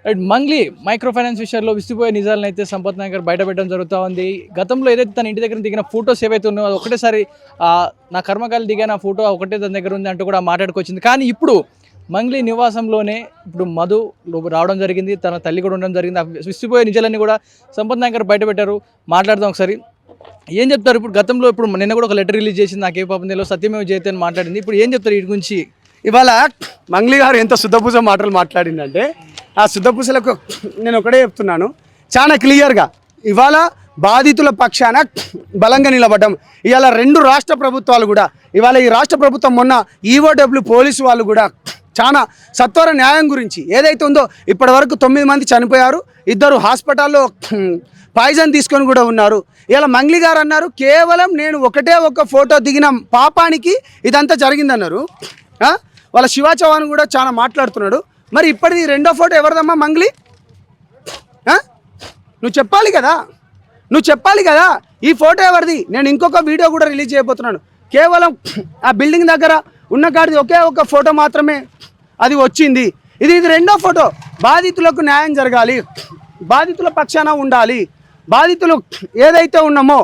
Right Mangli micro finance విషయాల్లో విసిపోయే నిజాలను అయితే సంపత్ నాయక్ గారు బయట పెట్టడం జరుగుతూ ఉంది. గతంలో ఏదైతే తన ఇంటి దగ్గర దిగిన ఫోటోస్ ఏవైతే ఉన్నాయో అది ఒకటేసారి నా కర్మకాయలు దిగిన ఫోటో ఒకటే తన దగ్గర ఉంది అంటూ కూడా మాట్లాడుకొచ్చింది. కానీ ఇప్పుడు మంగ్లీ నివాసంలోనే ఇప్పుడు మధు రావడం జరిగింది, తన తల్లి కూడా ఉండడం జరిగింది. విసిపోయే నిజాలన్నీ కూడా సంపత్ నాయక్ గారు బయట పెట్టారు. మాట్లాడదాం ఒకసారి. ఏం చెప్తారు ఇప్పుడు? గతంలో ఇప్పుడు నిన్న కూడా ఒక లెటర్ రిలీజ్ చేసింది, నాకే పాపం తెలియదు, సత్యమేవ జయతే అని మాట్లాడింది. ఇప్పుడు ఏం చెప్తారు వీటి గురించి? ఇవాళ మంగ్లీ గారు ఎంత శుద్ధపూజ మాటలు మాట్లాడిందంటే ఆ శుద్ధపూజలకు నేను ఒకటే చెప్తున్నాను చాలా క్లియర్గా. ఇవాళ బాధితుల పక్షాన బలంగా నిలబడ్డం. ఇవాళ 2 రాష్ట్ర ప్రభుత్వాలు కూడా, ఇవాళ ఈ రాష్ట్ర ప్రభుత్వం మొన్న ఈఓడబ్ల్యూ పోలీసు వాళ్ళు కూడా చాలా సత్వర న్యాయం గురించి ఏదైతే ఉందో, ఇప్పటి వరకు 9 మంది చనిపోయారు, 2 హాస్పిటల్లో పాయిజన్ తీసుకొని కూడా ఉన్నారు. ఇలా మంగ్లీ గారు అన్నారు కేవలం నేను ఒకటే ఒక ఫోటో దిగిన పాపానికి ఇదంతా జరిగిందన్నారు. వాళ్ళ శివ చౌహాన్ కూడా చాలా మాట్లాడుతున్నాడు. మరి ఇప్పటిది 2వ ఫోటో ఎవరిదమ్మా మంగ్లీ? నువ్వు చెప్పాలి కదా ఈ ఫోటో ఎవరిది? నేను ఇంకొక వీడియో కూడా రిలీజ్ చేయబోతున్నాను. కేవలం ఆ బిల్డింగ్ దగ్గర ఉన్న కాడిది ఒకే ఒక ఫోటో మాత్రమే అది వచ్చింది. ఇది 2వ ఫోటో. బాధితులకు న్యాయం జరగాలి, బాధితుల పక్షాన ఉండాలి, బాధితులు ఏదైతే ఉన్నామో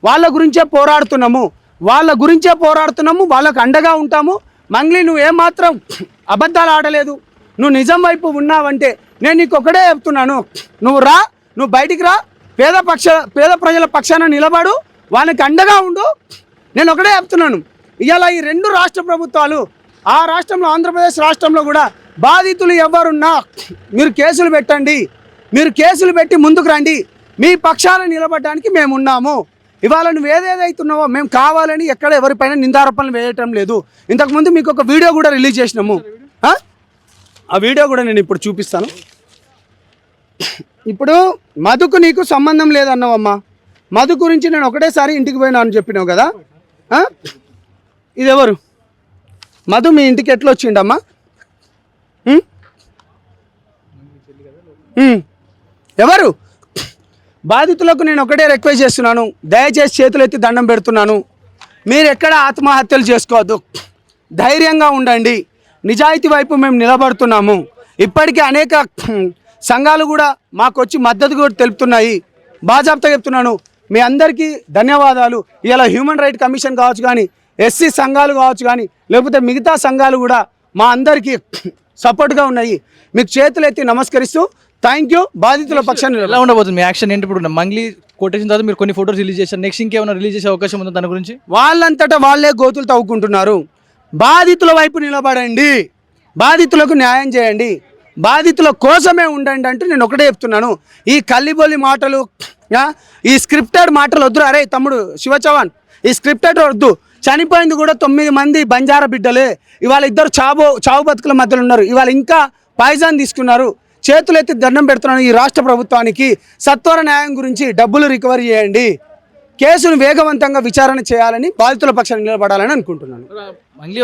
వాళ్ళ గురించే పోరాడుతున్నాము, వాళ్ళకు అండగా ఉంటాము. మంగ్లీ నువ్వు ఏమాత్రం అబద్ధాలు ఆడలేదు, నువ్వు నిజం వైపు ఉన్నావంటే నేను నీకు ఒకటే చెప్తున్నాను, నువ్వు బయటికి రా, పేద ప్రజల పక్షాన నిలబడు, వాళ్ళకి అండగా ఉండు. నేను ఒకటే చెప్తున్నాను. ఇవాళ ఈ 2 రాష్ట్ర ప్రభుత్వాలు, ఆ రాష్ట్రంలో ఆంధ్రప్రదేశ్ రాష్ట్రంలో కూడా బాధితులు ఎవరున్నా మీరు కేసులు పెట్టండి, మీరు కేసులు పెట్టి ముందుకు రండి, మీ పక్షాన నిలబడడానికి మేము ఉన్నాము. ఇవాళ నువ్వు ఏదేదైతున్నావో మేము కావాలని ఎక్కడ ఎవరిపైన నిందారోపణలు వేయటం లేదు. ఇంతకుముందు మీకు ఒక వీడియో కూడా రిలీజ్ చేసినాము. ఆ వీడియో కూడా నేను ఇప్పుడు చూపిస్తాను. ఇప్పుడు మధుకు నీకు సంబంధం లేదన్నావమ్మా. మధు గురించి నేను ఒకటేసారి ఇంటికి పోయినా అని చెప్పినావు కదా. ఇది ఎవరు? మధు మీ ఇంటికి ఎట్లా వచ్చిండమ్మా? ఎవరు? బాధితులకు నేను ఒకటే రిక్వెస్ట్ చేస్తున్నాను, దయచేసి చేతులు ఎత్తి దండం పెడుతున్నాను, మీరు ఎక్కడ ఆత్మహత్యలు చేసుకోవద్దు, ధైర్యంగా ఉండండి, నిజాయితీ వైపు మేము నిలబడుతున్నాము. ఇప్పటికీ అనేక సంఘాలు కూడా మాకు వచ్చి మద్దతు కూడా తెలుపుతున్నాయి. బాజాబ్తా చెప్తున్నాను, మీ అందరికీ ధన్యవాదాలు. ఇలా హ్యూమన్ రైట్ కమిషన్ కావచ్చు కానీ, ఎస్సీ సంఘాలు కావచ్చు కానీ, లేకపోతే మిగతా సంఘాలు కూడా మా అందరికీ సపోర్ట్గా ఉన్నాయి. మీకు చేతులు ఎత్తి నమస్కరిస్తూ థ్యాంక్ యూ. బాధితుల పక్షాన్ని ఎలా ఉండబోతుంది మీ యాక్షన్ ఏంటి? ఇప్పుడు మంగ్లీ కొట్టేసిన తర్వాత మీరు కొన్ని ఫోటోస్ రిలీజ్ చేశారు, నెక్స్ట్ ఇంకేమైనా రిలీజ్ చేసే అవకాశం ఉందా దాని గురించి? వాళ్ళంతటా వాళ్ళే గోతులు తవ్వుకుంటున్నారు. బాధితుల వైపు నిలబడండి, బాధితులకు న్యాయం చేయండి, బాధితుల కోసమే ఉండండి అంటూ నేను ఒకటే చెప్తున్నాను. ఈ కల్లిబొల్లి మాటలు, ఈ స్క్రిప్టెడ్ మాటలు వద్దు. అరే తమ్ముడు శివ చౌహాన్, ఈ స్క్రిప్టెడ్ వద్దు. చనిపోయింది కూడా 9 మంది బంజారా బిడ్డలే. ఇవాళ 2 చావు బతుకుల మధ్యలో ఉన్నారు. ఇవాళ ఇంకా పాయిజన్ తీసుకున్నారు. చేతులెత్తి దండం పెడుతున్నాను ఈ రాష్ట్ర ప్రభుత్వానికి, సత్వర న్యాయం గురించి డబ్బులు రికవరీ చేయండి, కేసును వేగవంతంగా విచారణ చేయాలని, బాధితుల పక్షాన్ని నిలబడాలని అనుకుంటున్నాను. మంగ్లీ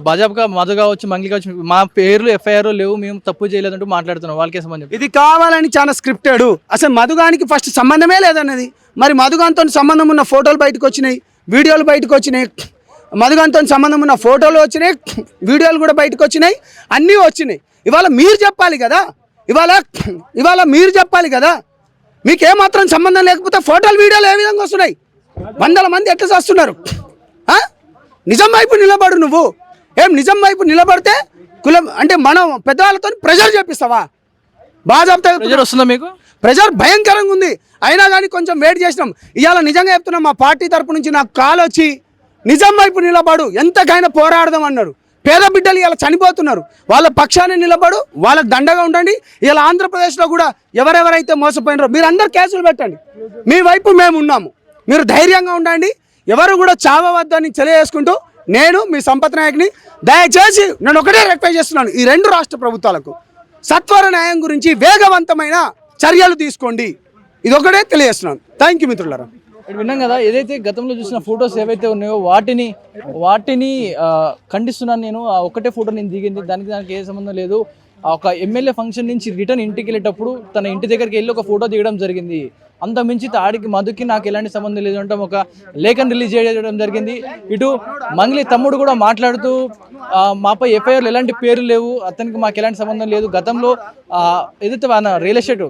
భాజపా మధు కావచ్చు, మంగ్లీ కావచ్చు, మా పేర్లు ఎఫ్ఐఆర్ లేవు, మేము తప్పు చేయలేదంటూ మాట్లాడుతున్నాం. వాళ్ళకే సంబంధం ఇది కావాలని చాలా స్క్రిప్టెడ్. అసలు మధుగానికి ఫస్ట్ సంబంధమే లేదన్నది. మరి మధుగాన్తో సంబంధం ఉన్న ఫోటోలు బయటకు వచ్చినాయి, వీడియోలు బయటకు వచ్చినాయి, మధుగాన్తో సంబంధం ఉన్న ఫోటోలు వచ్చినాయి, వీడియోలు కూడా బయటకు వచ్చినాయి, అన్నీ వచ్చినాయి. ఇవాళ మీరు చెప్పాలి కదా, ఇవాళ మీరు చెప్పాలి కదా. మీకేమాత్రం సంబంధం లేకపోతే ఫోటోలు వీడియోలు ఏ విధంగా వస్తున్నాయి? 100 మంది ఎట్లా చేస్తున్నారు? నిజం వైపు నిలబడు. నువ్వు నిజం వైపు నిలబడితే కులం అంటే మనం పెద్దవాళ్ళతో ప్రెజర్ చేపిస్తావా? బాజాబ్తా ప్రెజర్ వస్తుందా మీకు? ప్రెజర్ భయంకరంగా ఉంది. అయినా కానీ కొంచెం వెయిట్ చేసినాం. ఇవాళ నిజంగా చెప్తున్నాం, మా పార్టీ తరపు నుంచి నాకు కాల్ వచ్చి నిజం వైపు నిలబడు, ఎంతకైనా పోరాడదాం అన్నారు. పేద బిడ్డలు ఇలా చనిపోతున్నారు, వాళ్ళ పక్షాన్ని నిలబడు, వాళ్ళకు దండగా ఉండండి. ఇలా ఆంధ్రప్రదేశ్లో కూడా ఎవరెవరైతే మోసపోయినారో మీరు అందరు కేసులు పెట్టండి, మీ వైపు మేము ఉన్నాము, మీరు ధైర్యంగా ఉండండి, ఎవరు కూడా చావవద్దని తెలియజేసుకుంటూ నేను మీ సంపత్ నాయక్ని దయచేసి నేను ఒకటే రిక్వెస్ట్ చేస్తున్నాను, ఈ 2 రాష్ట్ర ప్రభుత్వాలకు సత్వర న్యాయం గురించి వేగవంతమైన చర్యలు తీసుకోండి, ఇది ఒకటే తెలియజేస్తున్నాను. థ్యాంక్ యూ మిత్రులారా. విన్నాం కదా, ఏదైతే గతంలో చూసిన ఫొటోస్ ఏవైతే ఉన్నాయో వాటిని ఖండిస్తున్నాను నేను. ఒకటే ఫోటో నేను దిగింది, దానికి ఏ సంబంధం లేదు. ఒక ఎమ్మెల్యే ఫంక్షన్ నుంచి రిటర్న్ ఇంటికి వెళ్ళేటప్పుడు తన ఇంటి దగ్గరికి వెళ్ళి ఒక ఫోటో దిగడం జరిగింది. అంత మించి తాడికి మధుకి నాకు ఎలాంటి సంబంధం లేదు అంటే ఒక లేఖను రిలీజ్ చేయడం జరిగింది. ఇటు మంగ్లీ తమ్ముడు కూడా మాట్లాడుతూ మాపై ఎఫ్ఐఆర్లు ఎలాంటి పేర్లు లేవు, అతనికి మాకు ఎలాంటి సంబంధం లేదు, గతంలో ఏదైతే రియల్ ఎస్టేట్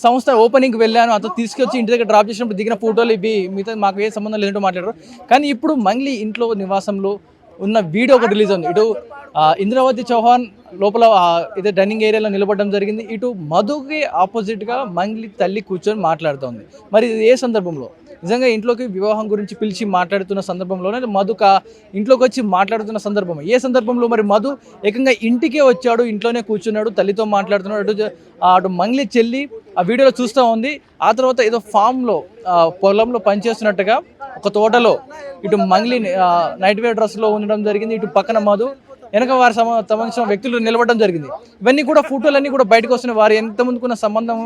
సంస్థ ఓపెనింగ్కి వెళ్ళాను, అతను తీసుకొచ్చి ఇంటి దగ్గర డ్రాప్ చేసినప్పుడు దిగిన ఫోటోలు ఇవి, మిగతా మాకు ఏ సంబంధం లేదంటూ మాట్లాడారు. కానీ ఇప్పుడు మంగ్లీ ఇంట్లో నివాసంలో ఉన్న వీడియో ఒకటి రిలీజ్ ఉంది. ఇటు ఇంద్రావతి చౌహాన్ లోపల ఇదే డైనింగ్ ఏరియాలో నిలబడడం జరిగింది. ఇటు మధుకి ఆపోజిట్గా మంగ్లీ తల్లి కూర్చొని మాట్లాడుతోంది. మరి ఇది ఏ సందర్భంలో? నిజంగా ఇంట్లోకి వివాహం గురించి పిలిచి మాట్లాడుతున్న సందర్భంలోనే మధు ఇంట్లోకి వచ్చి మాట్లాడుతున్న సందర్భం ఏ సందర్భంలో? మరి మధు ఏకంగా ఇంటికే వచ్చాడు, ఇంట్లోనే కూర్చున్నాడు, తల్లితో మాట్లాడుతున్నాడు. అటు మంగ్లీ చెల్లి ఆ వీడియోలో చూస్తూ ఉంది. ఆ తర్వాత ఏదో ఫామ్లో పొలంలో పనిచేస్తున్నట్టుగా ఒక తోటలో ఇటు మంగ్లీ నైట్ వేర్ డ్రెస్లో ఉండడం జరిగింది. ఇటు పక్కన మధు వెనక వారి సంబంధించిన వ్యక్తులు నిలబడడం జరిగింది. ఇవన్నీ కూడా ఫోటోలన్నీ కూడా బయటకు వస్తున్నాయి. వారు ఎంత ముందుకున్న సంబంధం,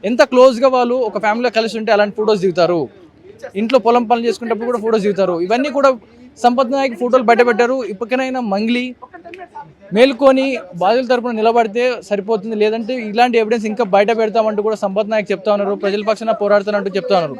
ఎంత క్లోజ్గా వాళ్ళు ఒక ఫ్యామిలీలో కలిసి ఉంటే అలాంటి ఫొటోస్ దిగుతారు. ఇంట్లో పొలం పనులు చేసుకునేటప్పుడు కూడా ఫొటోస్ దిగుతారు. ఇవన్నీ కూడా సంపత్ నాయక్ ఫోటోలు బయట పెట్టారు. ఇప్పటికైనా మంగ్లీ మేల్కొని బాధ్యుల తరపున నిలబడితే సరిపోతుంది, లేదంటే ఇలాంటి ఎవిడెన్స్ ఇంకా బయట పెడతామంటూ కూడా సంపత్ నాయక్ చెప్తా ఉన్నారు. ప్రజల పక్షాన పోరాడుతానంటూ చెప్తా ఉన్నారు.